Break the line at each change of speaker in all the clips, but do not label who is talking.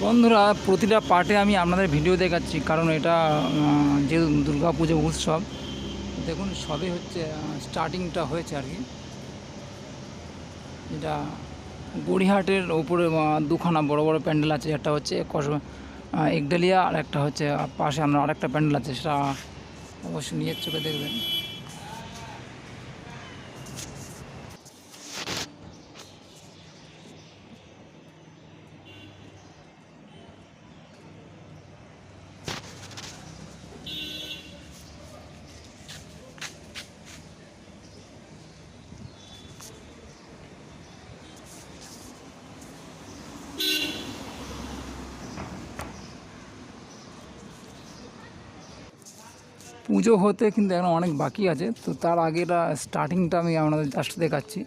বন্ধুরা, প্রতিটা পার্টে আমি আপনাদের ভিডিও দেখাচ্ছি, কারণ এটা যে দুর্গা পুজো উৎসব দেখুন সবে হচ্ছে, স্টার্টিংটা হয়েছে আর কি। এটা গড়িয়াহাটের ওপরে দুখানা বড় বড় প্যান্ডেল আছে। একটা হচ্ছে একডালিয়া, আর একটা হচ্ছে পাশে আমরা আরেকটা প্যান্ডেল আছে, সেটা অবশ্যই নিজের চোখে দেখবেন। পুজো হতে কিন্তু এখন অনেক বাকি আছে, তো তার আগেটা স্টার্টিংটা আমি আপনাদের জাস্ট দেখাচ্ছি।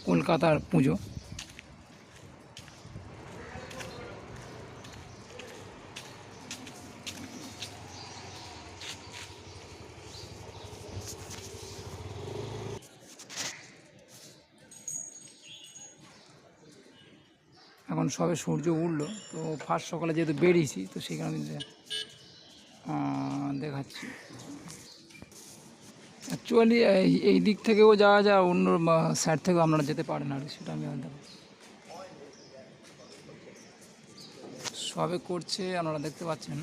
কলকাতার পুজো এখন সবে সূর্য উঠলো, তো ফার্স্ট সকালে যেহেতু বেরিয়েছি, তো সেখানে আমি দেখাচ্ছি। অ্যাকচুয়ালি এই দিক থেকেও যাওয়া যায়, অন্য সাইড থেকেও আপনারা যেতে পারেন, আর সেটা আমি দেখাচ্ছি। সবে করছে, আপনারা দেখতে পাচ্ছেন।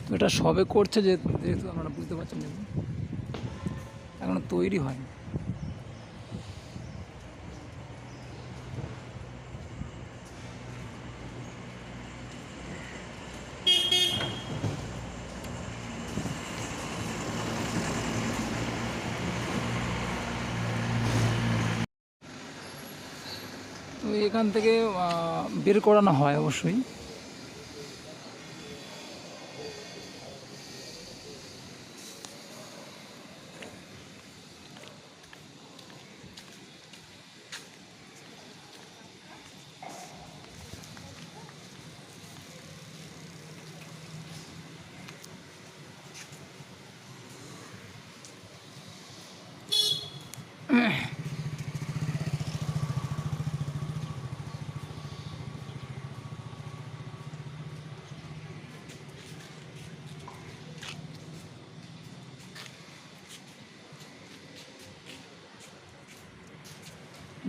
তো এটা সবে করছে, যেহেতু আপনারা বুঝতে পারছেন, দেখুন এখনো তৈরি হয়নি। তো এখান থেকে বের করানো হয় অবশ্যই।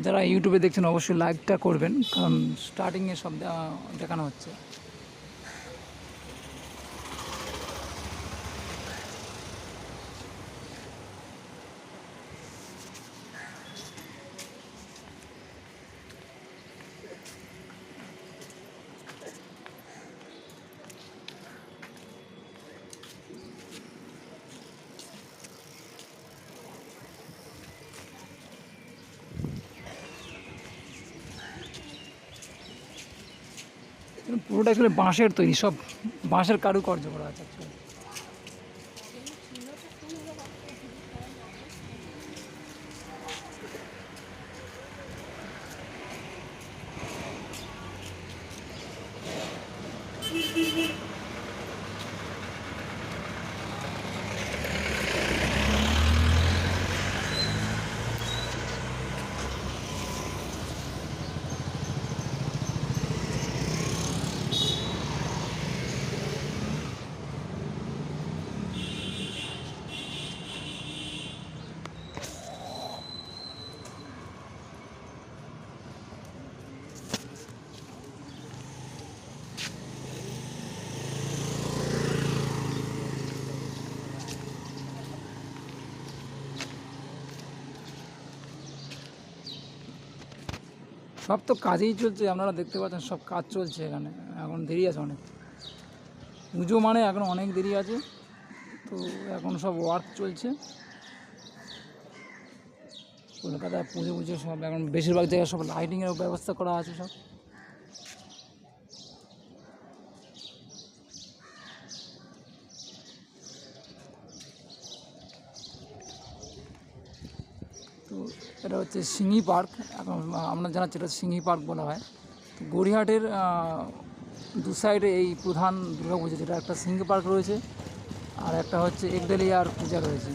যারা ইউটিউবে দেখছেন অবশ্যই লাইকটা করবেন, কারণ স্টার্টিংয়ে সব দেখানো হচ্ছে। পুরোটা আসলে বাঁশের তৈরি, সব বাঁশের কারুকার্য করা আছে অ্যাকচুয়ালি। সব তো কাজেই চলছে, আপনারা দেখতে পাচ্ছেন সব কাজ চলছে এখানে। এখন দেরি আছে অনেক, পুজো মানে এখন অনেক দেরি আছে, তো এখন সব ওয়ার্ক চলছে। কলকাতায় পুজো সব এখন বেশিরভাগ জায়গায় সব লাইটিংয়ের ব্যবস্থা করা আছে সব। তো এটা হচ্ছে সিংহি পার্ক, এখন আমরা জানাচ্ছি এটা সিংহি পার্ক বলা হয়। তো গড়িয়াহাটের দু সাইডে এই প্রধান দুর্গা পুজো, যেটা একটা সিংহি পার্ক রয়েছে, আর একটা হচ্ছে একডালিয়ার পূজা রয়েছে।